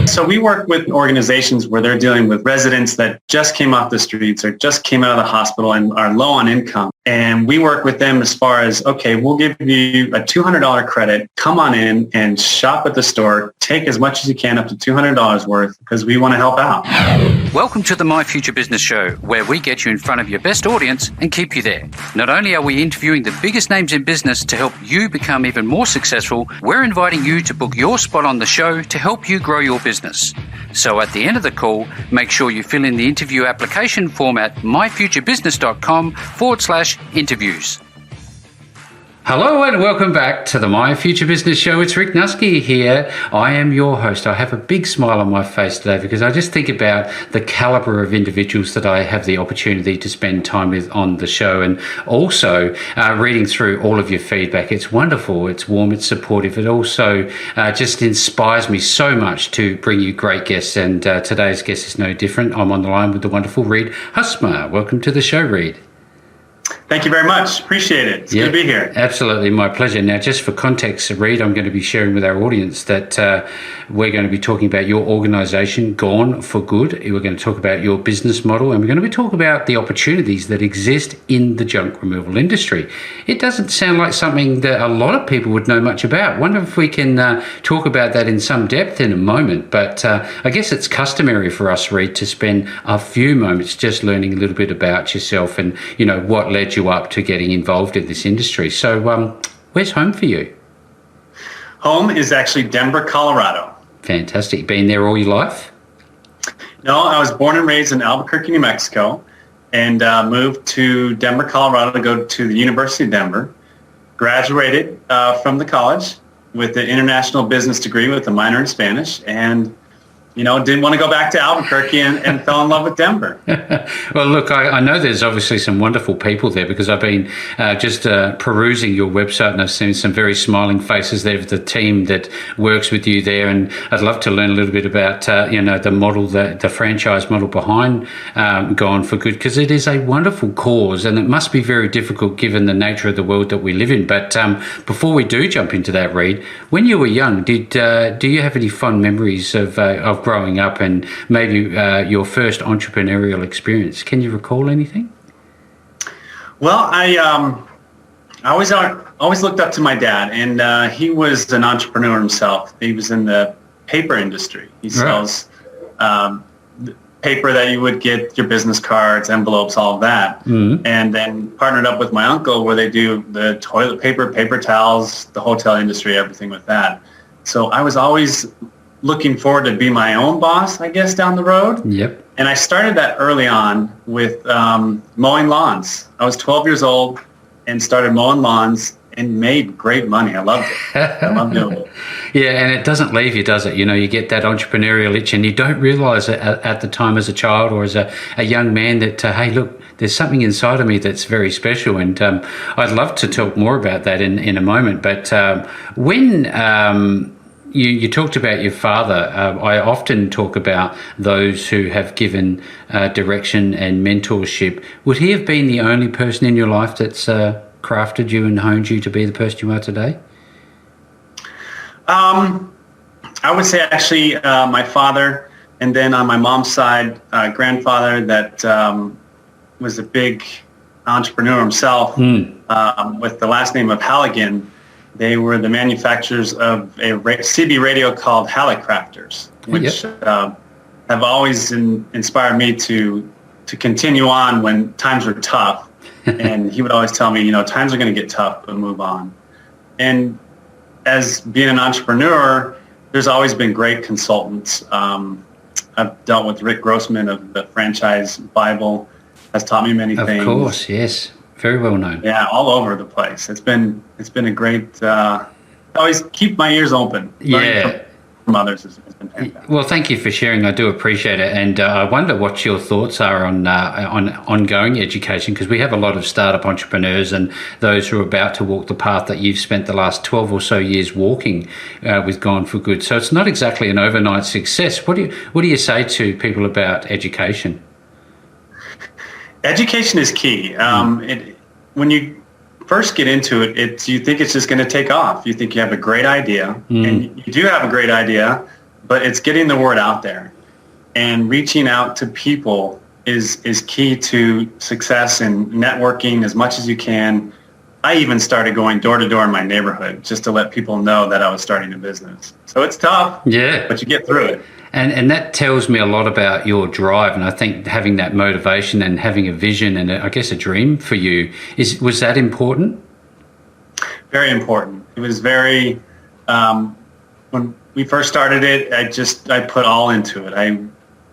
So we work with organizations where they're dealing with residents that just came off the streets or just came out of the hospital and are low on income. And we work with them as far as, okay, we'll give you a $200 credit. Come on in and shop at the store. Take as much as you can, up to $200 worth, because we want to help out. Welcome to the My Future Business Show, where we get you in front of your best audience and keep you there. Not only are we interviewing the biggest names in business to help you become even more successful, we're inviting you to book your spot on the show to help you grow your business. So at the end of the call, make sure you fill in the interview application form at myfuturebusiness.com/interviews. Hello and welcome back to the My Future Business Show. It's Reid Husmer here. I am your host. I have a big smile on my face today because I just think about the caliber of individuals that I have the opportunity to spend time with on the show, and also reading through all of your feedback. It's wonderful. It's warm. It's supportive. It also just inspires me so much to bring you great guests, and today's guest is no different. I'm on the line with the wonderful Reid Husmer. Welcome to the show, Reid. Thank you very much. Appreciate it. It's good to be here. Absolutely. My pleasure. Now, just for context, Reid, I'm going to be sharing with our audience that we're going to be talking about your organisation, Gone for Good. We're going to talk about your business model, and we're going to be talking about the opportunities that exist in the junk removal industry. It doesn't sound like something that a lot of people would know much about. Wonder if we can talk about that in some depth in a moment. But I guess it's customary for us, Reid, to spend a few moments just learning a little bit about yourself and, you know, what led you up to getting involved in this industry. So where's home for you? Home is actually Denver, Colorado. Fantastic. Been there all your life? No, I was born and raised in Albuquerque, New Mexico, and moved to Denver, Colorado to go to the University of Denver. Graduated from the college with an international business degree with a minor in Spanish, and didn't want to go back to Albuquerque and fell in love with Denver. Well, look, I know there's obviously some wonderful people there because I've been just perusing your website, and I've seen some very smiling faces there of the team that works with you there. And I'd love to learn a little bit about, the model, the franchise model behind Gone for Good, because it is a wonderful cause and it must be very difficult given the nature of the world that we live in. But before we do jump into that, Reid, when you were young, do you have any fond memories of growing up and maybe your first entrepreneurial experience? Can you recall anything? Well, I always looked up to my dad, and he was an entrepreneur himself. He was in the paper industry. He sells paper that you would get your business cards, envelopes, all of that. Mm-hmm. And then partnered up with my uncle where they do the toilet paper, paper towels, the hotel industry, everything with that. So I was always looking forward to be my own boss, I guess, down the road. Yep. And I started that early on with mowing lawns. I was 12 years old and started mowing lawns and made great money. I loved it. I loved doing it. Yeah, and it doesn't leave you, does it? You get that entrepreneurial itch and you don't realize it at the time as a child or as a young man that, hey, look, there's something inside of me that's very special. And I'd love to talk more about that in a moment. But when You talked about your father. I often talk about those who have given direction and mentorship. Would he have been the only person in your life that's crafted you and honed you to be the person you are today? I would say actually my father, and then on my mom's side, grandfather that was a big entrepreneur himself with the last name of Halligan. They were the manufacturers of a CB radio called Hallicrafters, which have always inspired me to continue on when times were tough. And he would always tell me, times are going to get tough, but move on. And as being an entrepreneur, there's always been great consultants. I've dealt with Rick Grossman of the Franchise Bible, has taught me many things. Of course, yes. Very well known. Yeah, all over the place. It's been a great. Always keep my ears open. Yeah. From others has been fantastic. Well, thank you for sharing. I do appreciate it, and I wonder what your thoughts are on ongoing education, because we have a lot of startup entrepreneurs and those who are about to walk the path that you've spent the last 12 or so years walking with Gone for Good. So it's not exactly an overnight success. What do you say to people about education? Education is key. When you first get into it, you think it's just going to take off. You think you have a great idea, and you do have a great idea, but it's getting the word out there, and reaching out to people is key to success and networking as much as you can. I even started going door to door in my neighborhood just to let people know that I was starting a business. So it's tough, but you get through it. And that tells me a lot about your drive. And I think having that motivation and having a vision and I guess a dream for you, was that important? Very important. It was very, when we first started it, I put all into it. I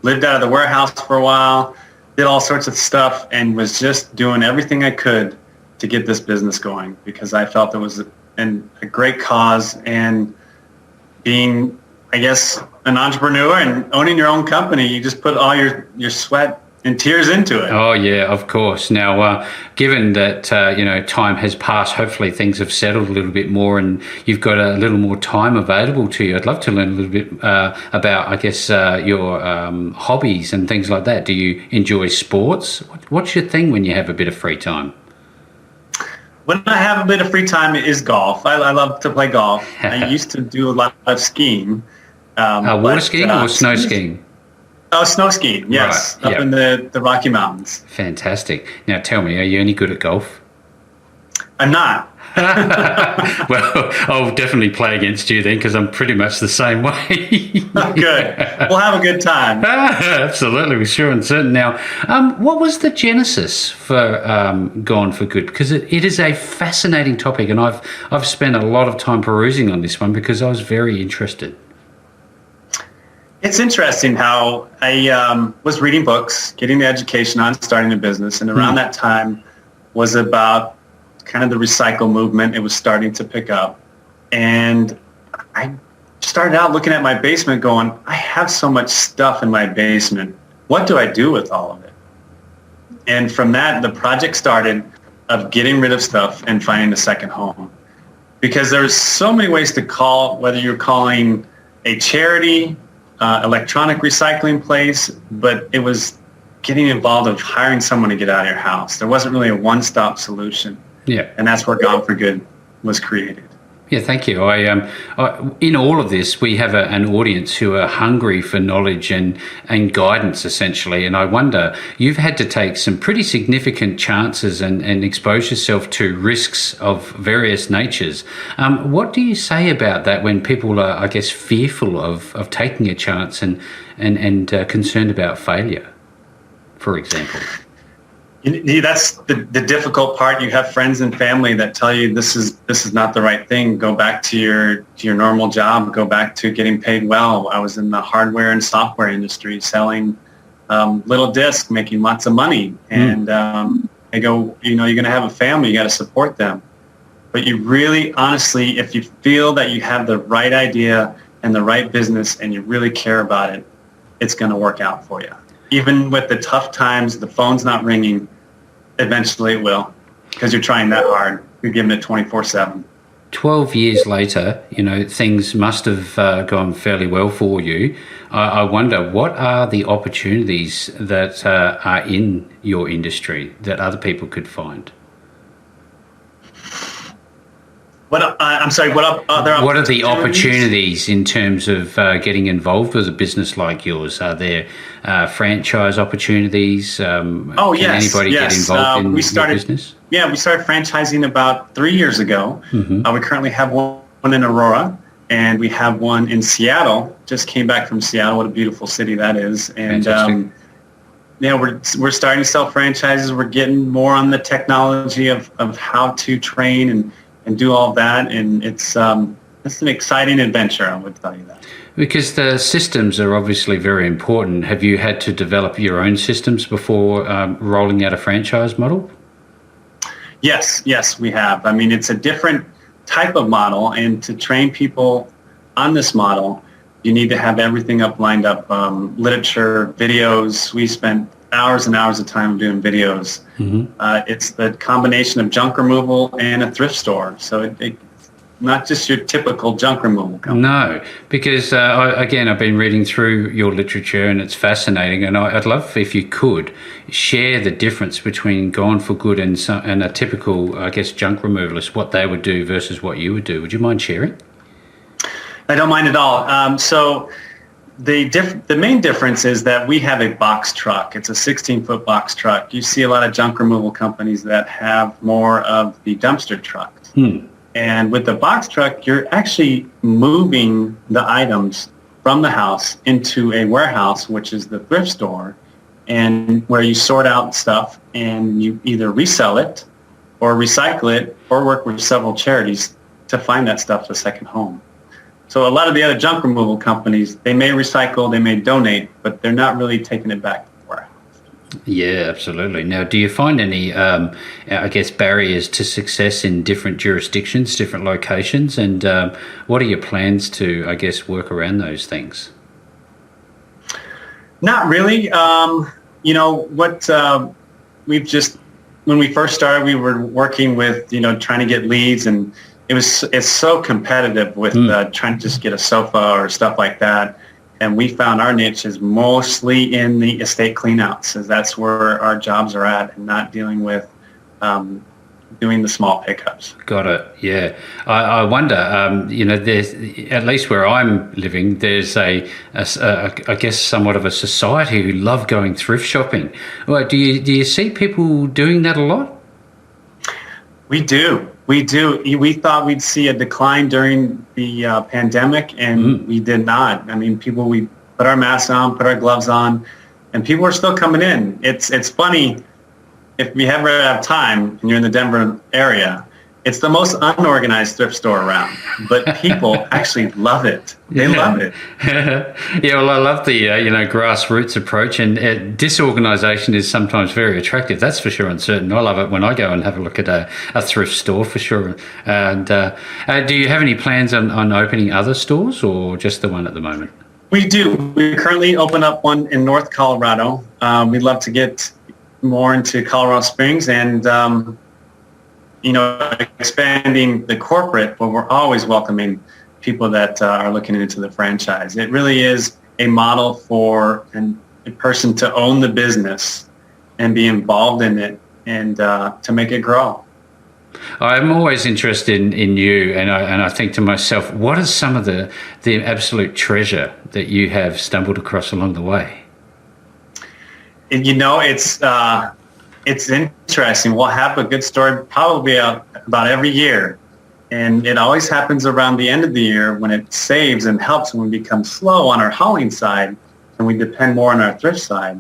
lived out of the warehouse for a while, did all sorts of stuff, and was just doing everything I could to get this business going because I felt it was a great cause. And being, I guess, an entrepreneur and owning your own company, you just put all your sweat and tears into it. Oh, yeah, of course. Now, given that, time has passed, hopefully things have settled a little bit more and you've got a little more time available to you. I'd love to learn a little bit about, I guess, your hobbies and things like that. Do you enjoy sports? What's your thing when you have a bit of free time? When I have a bit of free time, it is golf. I love to play golf. I used to do a lot of skiing. Water skiing or snow skiing? Oh, snow skiing, yes, right. Up in the Rocky Mountains. Fantastic. Now tell me, are you any good at golf? I'm not. Well, I'll definitely play against you then because I'm pretty much the same way. Good. We'll have a good time. Absolutely, we're sure and certain. Now, what was the genesis for Gone for Good? Because it is a fascinating topic, and I've spent a lot of time perusing on this one because I was very interested. It's interesting how I was reading books, getting the education on starting a business, and around that time was about kind of the recycle movement. It was starting to pick up. And I started out looking at my basement going, I have so much stuff in my basement. What do I do with all of it? And from that, the project started of getting rid of stuff and finding a second home. Because there's so many ways to call, whether you're calling a charity, electronic recycling place, but it was getting involved of hiring someone to get out of your house. There wasn't really a one-stop solution. Yeah. And that's where Gone for Good was created. Yeah, thank you. In all of this, we have an audience who are hungry for knowledge and guidance, essentially. And I wonder, you've had to take some pretty significant chances and expose yourself to risks of various natures. What do you say about that when people are, I guess, fearful of taking a chance and concerned about failure, for example? That's the difficult part. You have friends and family that tell you this is not the right thing. Go back to your normal job. Go back to getting paid well. I was in the hardware and software industry selling little discs, making lots of money. And I go, you're going to have a family. You got to support them. But you really, honestly, if you feel that you have the right idea and the right business and you really care about it, it's going to work out for you. Even with the tough times, the phone's not ringing, eventually it will, because you're trying that hard. You're giving it 24/7. 12 years later, things must have gone fairly well for you. I wonder, what are the opportunities that are in your industry that other people could find? I'm sorry, what are the opportunities in terms of getting involved with a business like yours? Are there franchise opportunities? Can anybody get involved in your business? Yeah, we started franchising about 3 years ago. We currently have one in Aurora, and we have one in Seattle. Just came back from Seattle. What a beautiful city that is. And we're starting to sell franchises. We're getting more on the technology of how to train and do all that, and it's an exciting adventure, I would tell you that. Because the systems are obviously very important. Have you had to develop your own systems before rolling out a franchise model? Yes, we have. I mean, it's a different type of model, and to train people on this model, you need to have everything lined up, literature, videos. We spent hours and hours of time doing videos. It's the combination of junk removal and a thrift store. So it's not just your typical junk removal company. No, because I've been reading through your literature and it's fascinating. And I'd love if you could share the difference between Gone for Good and a typical, I guess, junk removalist, what they would do versus what you would do. Would you mind sharing? I don't mind at all. So The main difference is that we have a box truck. It's a 16-foot box truck. You see a lot of junk removal companies that have more of the dumpster trucks. And with the box truck, you're actually moving the items from the house into a warehouse, which is the thrift store, and where you sort out stuff and you either resell it or recycle it or work with several charities to find that stuff a second home. So a lot of the other junk removal companies, they may recycle, they may donate, but they're not really taking it back to the warehouse. Yeah, absolutely. Now, do you find any, barriers to success in different jurisdictions, different locations, and what are your plans to, work around those things? Not really. When we first started, we were working with, trying to get leads, and it's so competitive with trying to just get a sofa or stuff like that. And we found our niche is mostly in the estate cleanouts, as that's where our jobs are at, and not dealing with doing the small pickups. Got it. Yeah. I wonder, there's, at least where I'm living, there's somewhat of a society who love going thrift shopping. Well, do you see people doing that a lot? We do. We thought we'd see a decline during the pandemic, and we did not. I mean, we put our masks on, put our gloves on, and people are still coming in. It's funny, if you ever have time and you're in the Denver area, it's the most unorganized thrift store around, but people actually love it. They love it. Yeah, well, I love the grassroots approach, and disorganization is sometimes very attractive. That's for sure and certain. I love it when I go and have a look at a thrift store for sure. And do you have any plans on opening other stores, or just the one at the moment? We do. We currently open up one in North Colorado. We'd love to get more into Colorado Springs and expanding the corporate, but we're always welcoming people that are looking into the franchise. It really is a model for a person to own the business and be involved in it, and to make it grow. I'm always interested in you, and I think to myself, what is some of the absolute treasure that you have stumbled across along the way? And it's interesting. We'll have a good story probably about every year. And it always happens around the end of the year when it saves and helps when we become slow on our hauling side and we depend more on our thrift side.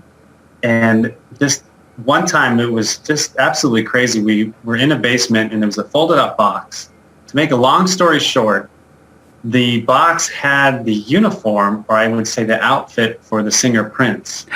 And just one time it was just absolutely crazy. We were in a basement and there was a folded up box. To make a long story short, the box had the uniform, or I would say the outfit for the singer Prince.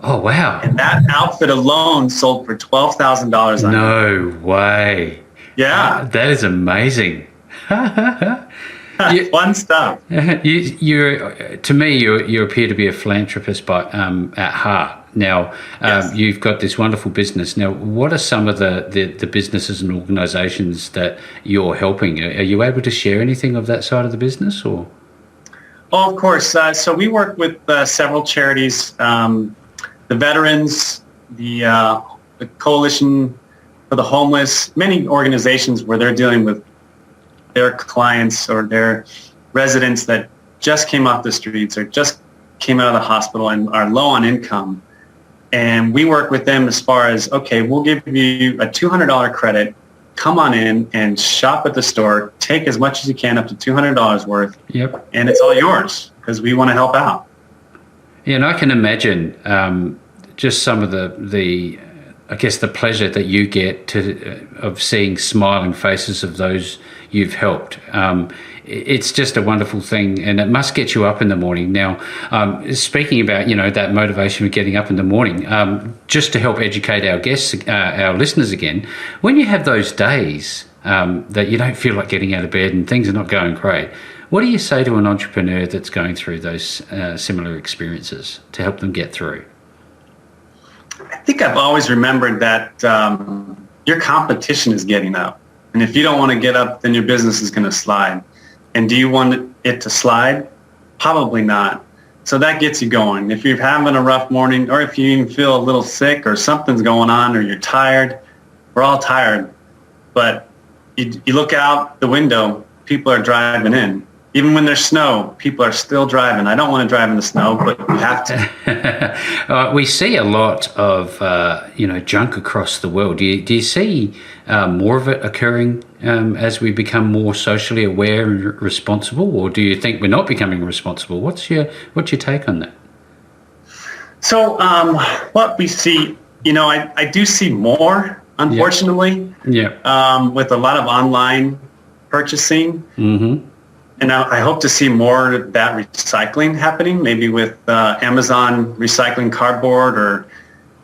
Oh, wow. And that outfit alone sold for $12,000. No way. Yeah. That is amazing. Fun stuff. To me, you appear to be a philanthropist at heart. Now, yes. You've got this wonderful business. Now, what are some of the businesses and organisations that you're helping? Are you able to share anything of that side of the business, or? Oh, of course. So we work with several charities, the veterans, the Coalition for the Homeless, many organizations where they're dealing with their clients or their residents that just came off the streets or just came out of the hospital and are low on income. And we work with them as far as, okay, we'll give you a $200 credit. Come on in and shop at the store. Take as much as you can, up to $200 worth. Yep. And it's all yours because we want to help out. Yeah, and I can imagine just some of the pleasure that you get of seeing smiling faces of those you've helped. It's just a wonderful thing, and it must get you up in the morning. Now, speaking about that motivation of getting up in the morning, just to help educate our guests, our listeners again, when you have those days that you don't feel like getting out of bed and things are not going great, what do you say to an entrepreneur that's going through those similar experiences to help them get through? I think I've always remembered that your competition is getting up. And if you don't want to get up, then your business is going to slide. And do you want it to slide? Probably not. So that gets you going. If you're having a rough morning, or if you even feel a little sick or something's going on, or you're tired, we're all tired. But you look out the window, people are driving in. Even when there's snow, people are still driving. I don't want to drive in the snow, but we have to. We see a lot of junk across the world. Do you see more of it occurring as we become more socially aware and responsible, or do you think we're not becoming responsible? What's your take on that? So what we see, I do see more, unfortunately. Yeah. With a lot of online purchasing. Mm-hmm. And I hope to see more of that recycling happening, maybe with Amazon recycling cardboard, or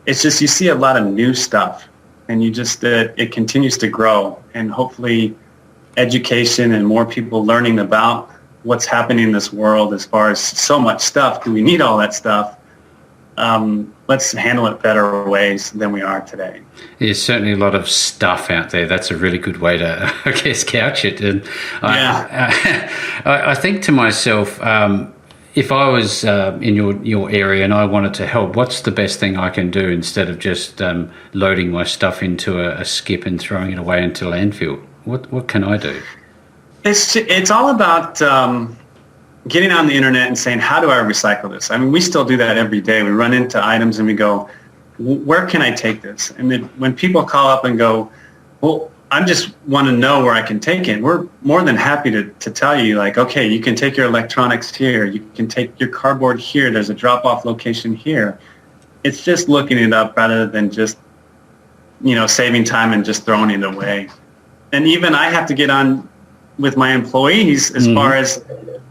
it's just you see a lot of new stuff, and you just it continues to grow, and hopefully education and more people learning about what's happening in this world as far as so much stuff. Do we need all that stuff? Let's handle it better ways than we are today. There's certainly a lot of stuff out there. That's a really good way to, I guess, couch it. And I think to myself, if I was in your area and I wanted to help, what's the best thing I can do instead of just loading my stuff into a skip and throwing it away into landfill? What can I do? It's all about getting on the internet and saying, how do I recycle this? I mean, we still do that every day. We run into items and we go, where can I take this? And then when people call up and go, well, I just want to know where I can take it, we're more than happy to tell you, like, okay, you can take your electronics here. You can take your cardboard here. There's a drop-off location here. It's just looking it up rather than just, saving time and just throwing it away. And even I have to get on with my employees as far as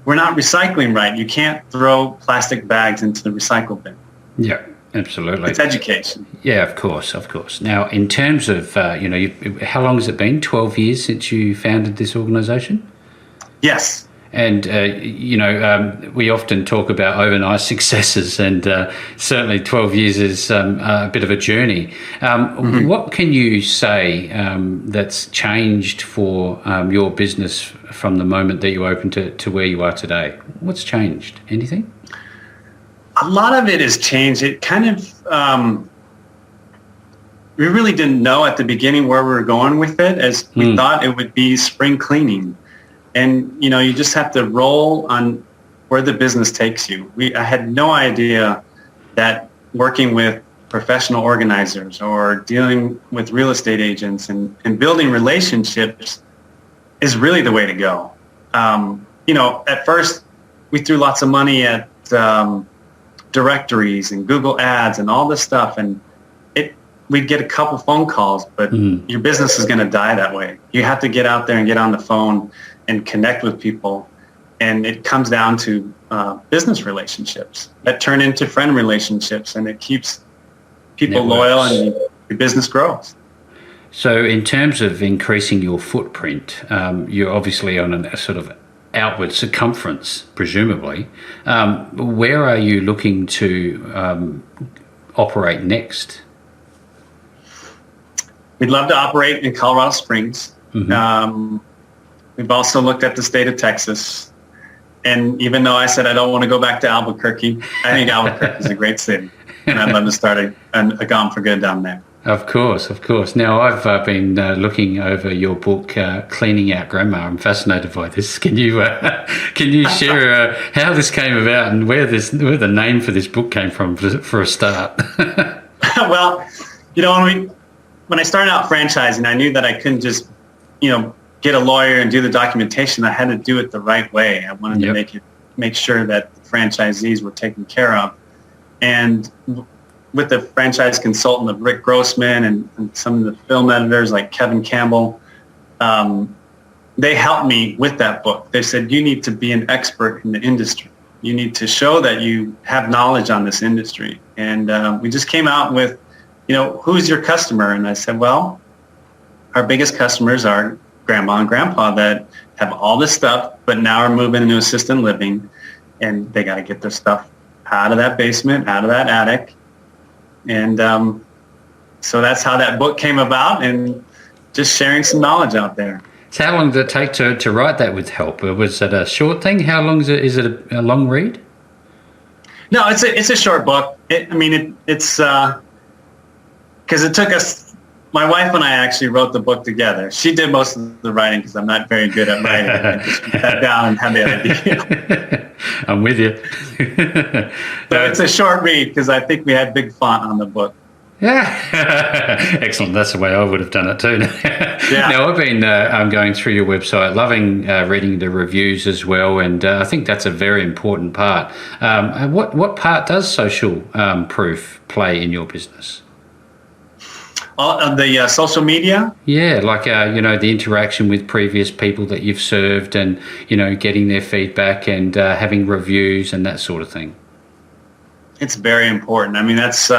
we're not recycling right. You can't throw plastic bags into the recycle bin. Yeah, absolutely. It's education. Yeah, of course. Now, in terms of, how long has it been? 12 years since you founded this organisation? Yes. And, we often talk about overnight successes, and certainly 12 years is a bit of a journey. What can you say that's changed for your business from the moment that you opened to where you are today? What's changed? Anything? A lot of it has changed. It kind of, we really didn't know at the beginning where we were going with it, as we thought it would be spring cleaning. And, you just have to roll on where the business takes you. I had no idea that working with professional organizers or dealing with real estate agents and building relationships is really the way to go. At first, we threw lots of money at directories and Google Ads and all this stuff, and we'd get a couple phone calls, but your business is going to die that way. You have to get out there and get on the phone and connect with people. And it comes down to business relationships that turn into friend relationships, and it keeps people loyal and your business grows. So in terms of increasing your footprint, you're obviously on a sort of outward circumference, presumably. Where are you looking to operate next? We'd love to operate in Colorado Springs. We've also looked at the state of Texas. And even though I said I don't want to go back to Albuquerque, I think Albuquerque is a great city. And I'd love to start a Gone for Good down there. Of course. Now, I've been looking over your book, Cleaning Out Grandma. I'm fascinated by this. Can you share how this came about and where the name for this book came from for a start? Well, when I started out franchising, I knew that I couldn't just, get a lawyer and do the documentation. I had to do it the right way. I wanted to make sure that the franchisees were taken care of. And with the franchise consultant of Rick Grossman and some of the film editors like Kevin Campbell, they helped me with that book. They said, you need to be an expert in the industry. You need to show that you have knowledge on this industry. And we just came out with, who's your customer? And I said, well, our biggest customers are grandma and grandpa that have all this stuff, but now are moving into assisted living, and they got to get their stuff out of that basement, out of that attic. And so that's how that book came about, and just sharing some knowledge out there. So how long did it take to write that with help? Was it a short thing? How long is it? Is it a long read? No, it's a short book. It's because it took us, my wife and I actually wrote the book together. She did most of the writing because I'm not very good at writing. I just sat down and had the idea. I'm with you. So it's a short read because I think we had big font on the book. Yeah, excellent. That's the way I would have done it too. Yeah. Now, I've been going through your website, loving reading the reviews as well, and I think that's a very important part. What part does social proof play in your business? All of the social media? Yeah, like, the interaction with previous people that you've served and, getting their feedback and having reviews and that sort of thing. It's very important. I mean, that's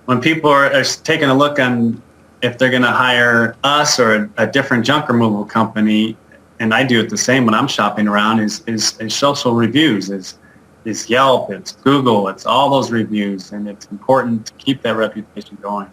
when people are taking a look on if they're going to hire us or a different junk removal company, and I do it the same when I'm shopping around, is social reviews, is Yelp, it's Google, it's all those reviews, and it's important to keep that reputation going.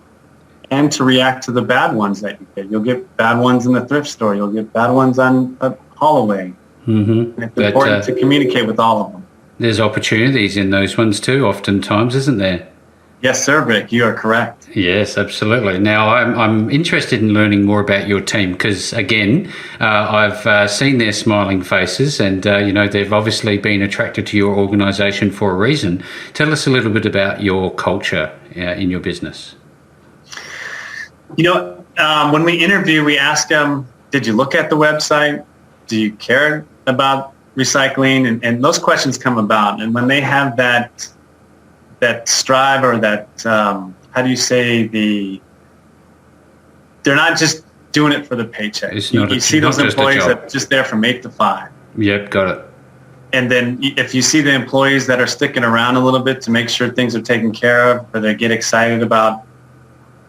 And to react to the bad ones that you get. You'll get bad ones in the thrift store. You'll get bad ones on a hallway. Mm-hmm. And it's important to communicate with all of them. There's opportunities in those ones too, oftentimes, isn't there? Yes, sir, Vic. You are correct. Yes, absolutely. Now, I'm interested in learning more about your team because, again, I've seen their smiling faces and, they've obviously been attracted to your organisation for a reason. Tell us a little bit about your culture in your business. When we interview, we ask them, did you look at the website? Do you care about recycling? And those questions come about. And when they have that strive or that, how do you say, they're not just doing it for the paycheck. You see those employees that are just there from 8 to 5. Yep, got it. And then if you see the employees that are sticking around a little bit to make sure things are taken care of, or they get excited about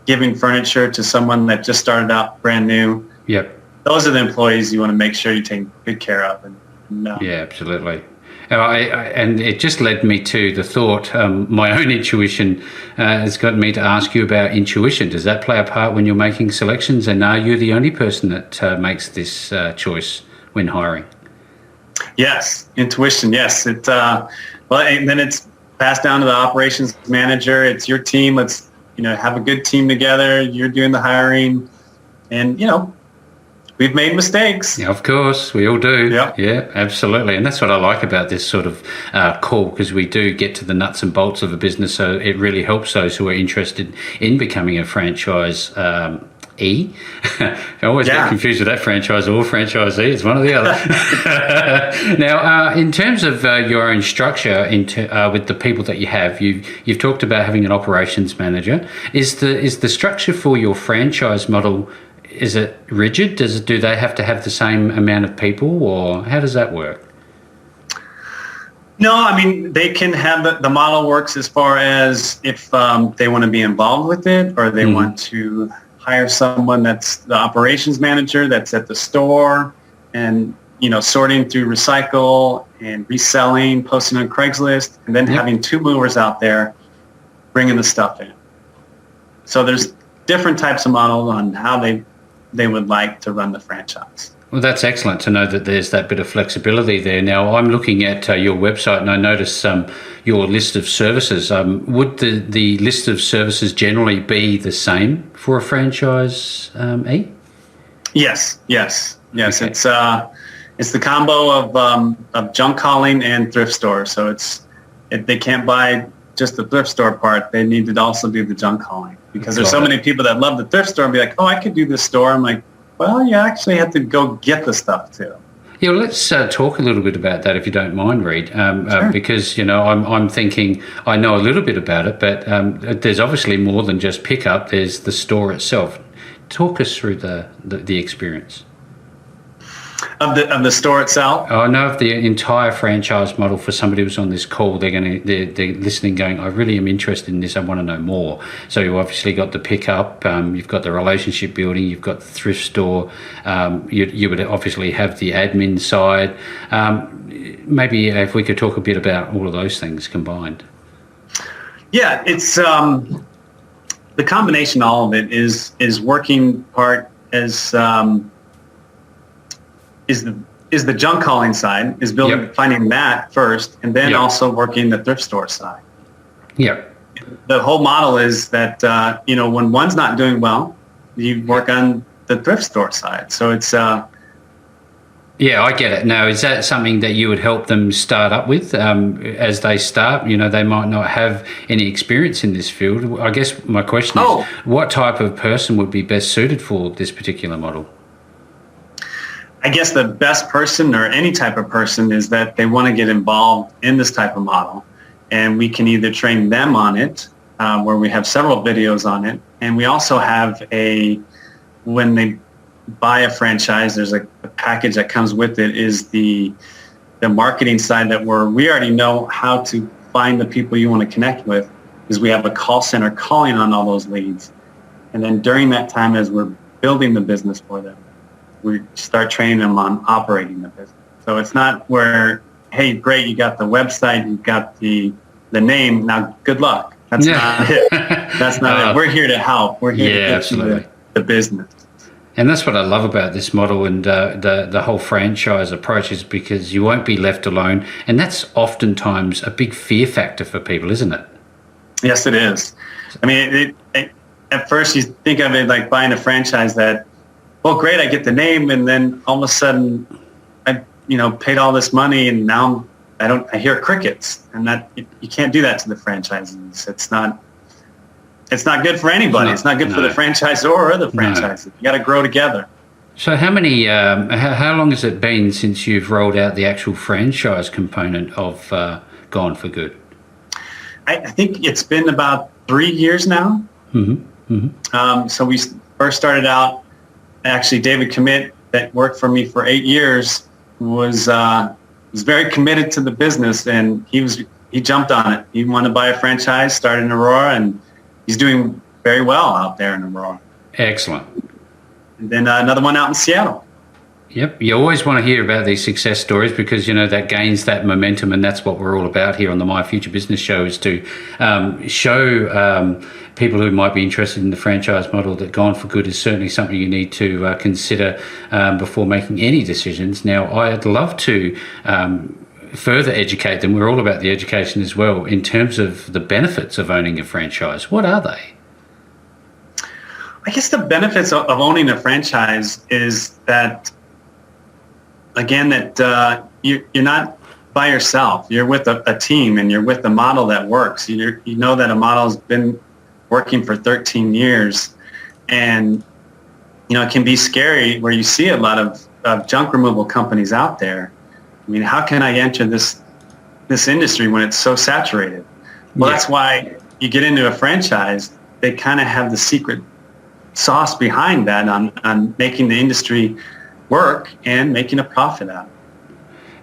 giving furniture to someone that just started out brand new. Yep. Those are the employees you want to make sure you take good care of. Yeah, absolutely. And it just led me to the thought, my own intuition has got me to ask you about intuition. Does that play a part when you're making selections? And are you the only person that makes this choice when hiring? Yes, intuition, yes. And then it's passed down to the operations manager. It's your team. Let's have a good team together. You're doing the hiring. And, we've made mistakes. Yeah, of course, we all do. Yep. Yeah, absolutely. And that's what I like about this sort of call, because we do get to the nuts and bolts of a business. So it really helps those who are interested in becoming a franchise I always get confused with that franchise or franchisee. It's one or the other. Now, in terms of your own structure with the people that you have, you've talked about having an operations manager. Is the structure for your franchise model, is it rigid? Do they have to have the same amount of people, or how does that work? No, I mean, they can have the model works as far as if they want to be involved with it, or they want to hire someone that's the operations manager that's at the store and, sorting through recycle and reselling, posting on Craigslist, and then having 2 movers out there bringing the stuff in. So there's different types of models on how they would like to run the franchise. Well, that's excellent to know that there's that bit of flexibility there. Now, I'm looking at your website and I notice your list of services. Would the list of services generally be the same for a franchise, E? Yes. Okay. It's the combo of junk hauling and thrift store. So if they can't buy just the thrift store part, they need to also do the junk hauling, because there's so many people that love the thrift store and be like, oh, I could do this store. I'm like, well, you actually have to go get the stuff too. Yeah, well, let's talk a little bit about that, if you don't mind, Reid, sure. Because I'm thinking I know a little bit about it, but there's obviously more than just pickup. There's the store itself. Talk us through the experience of the store itself. I know of the entire franchise model. For somebody who's on this call, they're listening, going, I really am interested in this. I want to know more. So you obviously got the pickup, you've got the relationship building, you've got the thrift store. You would obviously have the admin side. Maybe if we could talk a bit about all of those things combined. Yeah, it's the combination. All of it is working part as. Is the junk hauling side, is building, finding that first, and then also working the thrift store side. Yep. the whole model is that, when one's not doing well, you work on the thrift store side. So it's... Yeah, I get it. Now, is that something that you would help them start up with as they start? They might not have any experience in this field. I guess my question is, what type of person would be best suited for this particular model? I guess the best person, or any type of person, is that they want to get involved in this type of model. And we can either train them on it, where we have several videos on it. And we also have when they buy a franchise, there's a package that comes with it, is the marketing side that we already know how to find the people you want to connect with, because we have a call center calling on all those leads. And then during that time, as we're building the business for them, we start training them on operating the business. So it's not where, hey, great, you got the website, you got the name, now good luck. That's not it. That's not it. We're here to help. We're here to get you the business. And that's what I love about this model and the whole franchise approach, is because you won't be left alone. And that's oftentimes a big fear factor for people, isn't it? Yes, it is. I mean, at first you think of it like buying a franchise that, well, great, I get the name, and then all of a sudden I paid all this money, and now I hear crickets. And that you can't do that to the franchisees. It's not good for anybody. It's not good for the franchisor or the franchisee. You got to grow together. So how long has it been since you've rolled out the actual franchise component of Gone for Good? I think it's been about 3 years now. Mm-hmm. Mm-hmm. So we first started out, actually David Commit, that worked for me for 8 years, was very committed to the business, and he jumped on it. He wanted to buy a franchise, started in Aurora, and he's doing very well out there in Aurora. Excellent. And then another one out in Seattle. Yep. You always want to hear about these success stories, because, that gains that momentum, and that's what we're all about here on the My Future Business Show, is to show people who might be interested in the franchise model that Gone for Good is certainly something you need to consider before making any decisions. Now, I'd love to further educate them. We're all about the education as well, in terms of the benefits of owning a franchise. What are they? I guess the benefits of owning a franchise is that, again, that you're not by yourself. You're with a team, and you're with a model that works. You know that a model has been working for 13 years, and it can be scary where you see a lot of junk removal companies out there. I mean, how can I enter this industry when it's so saturated? Well, that's why you get into a franchise. They kind of have the secret sauce behind that on making the industry work and making a profit out of it.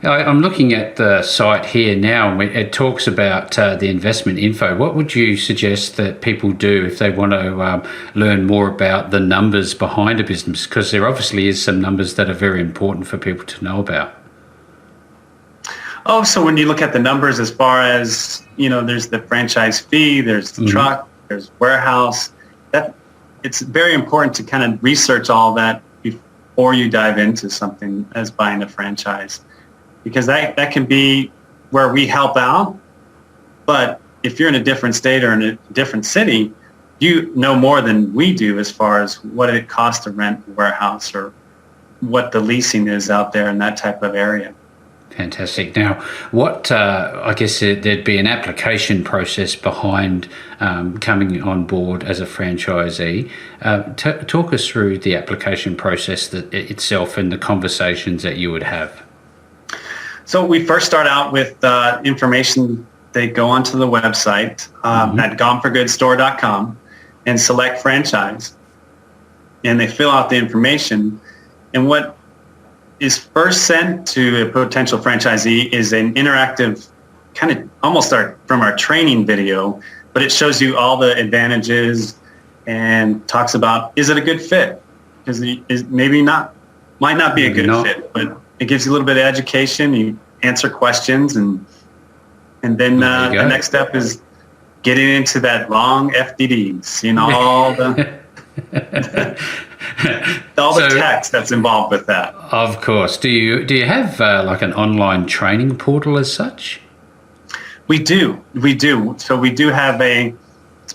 I'm looking at the site here now, and it talks about the investment info. What would you suggest that people do if they want to learn more about the numbers behind a business? Because there obviously is some numbers that are very important for people to know about. Oh, so when you look at the numbers, as far as, there's the franchise fee, there's the truck, there's warehouse, it's very important to kind of research all that before you dive into something as buying a franchise, because that can be where we help out. But if you're in a different state or in a different city, you know more than we do as far as what it costs to rent a warehouse or what the leasing is out there in that type of area. Fantastic. Now, what I guess there'd be an application process behind coming on board as a franchisee. Talk us through the application process itself and the conversations that you would have. So we first start out with information. They go onto the website at goneforgoodstore.com and select franchise, and they fill out the information. And what is first sent to a potential franchisee is an interactive, kind of almost from our training video, but it shows you all the advantages and talks about, is it a good fit? Because it might not be a good fit, but it gives you a little bit of education. You answer questions, and then the next step is getting into that long FDDs, all the all the text that's involved with that. Of course. Do you have like an online training portal as such? We do. So we do have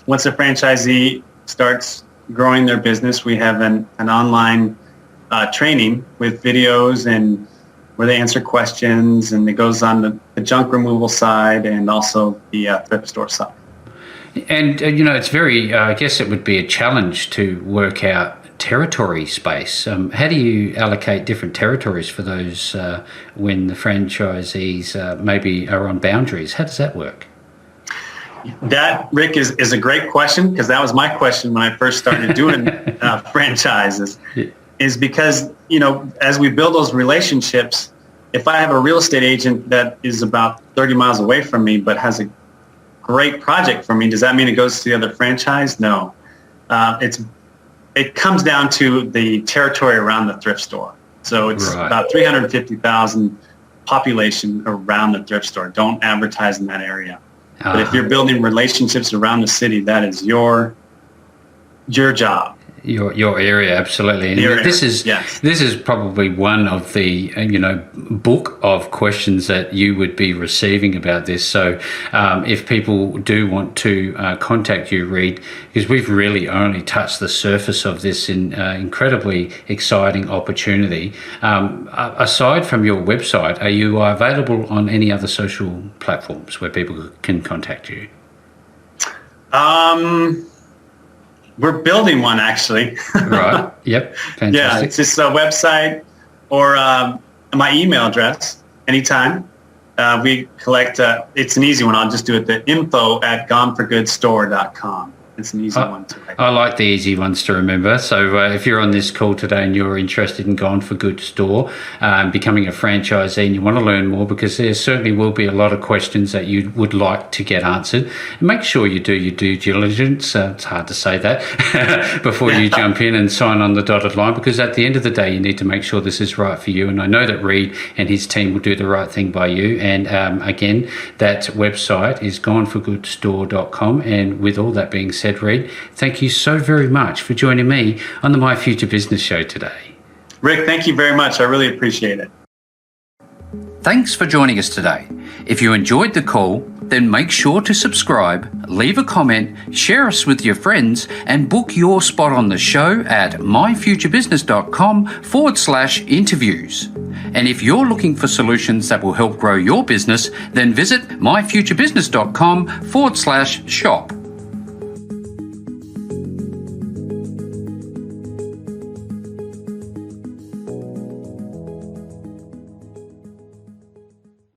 once a franchisee starts growing their business, we have an online training with videos and where they answer questions, and it goes on the junk removal side and also the thrift store side. And, it's very, I guess it would be a challenge to work out territory space. How do you allocate different territories for those when the franchisees maybe are on boundaries? How does that work? That, Rick, is a great question, because that was my question when I first started doing franchises. Is because, as we build those relationships, if I have a real estate agent that is about 30 miles away from me but has a great project for me, does that mean it goes to the other franchise? No. It comes down to the territory around the thrift store. So it's about 350,000 population around the thrift store. Don't advertise in that area. But if you're building relationships around the city, that is your job. Your area, absolutely. And this is probably one of the book of questions that you would be receiving about this. So if people do want to contact you, Reid, because we've really only touched the surface of this incredibly exciting opportunity. Aside from your website, are you available on any other social platforms where people can contact you? We're building one, actually. Right. Yep. Fantastic. Yeah, it's just a website or my email address anytime. We collect, it's an easy one. I'll just do it, the info@goneforgoodstore.com. It's an easy one to write. I like the easy ones to remember. So if you're on this call today and you're interested in Gone for Good Store, becoming a franchisee, and you want to learn more, because there certainly will be a lot of questions that you would like to get answered, make sure you do your due diligence. It's hard to say that before you jump in and sign on the dotted line, because at the end of the day, you need to make sure this is right for you. And I know that Reid and his team will do the right thing by you. And again, that website is goneforgoodstore.com. And with all that being said, Reid, thank you so very much for joining me on the My Future Business Show today. Rick, thank you very much. I really appreciate it. Thanks for joining us today. If you enjoyed the call, then make sure to subscribe, leave a comment, share us with your friends, and book your spot on the show at myfuturebusiness.com/interviews. And if you're looking for solutions that will help grow your business, then visit myfuturebusiness.com/shop.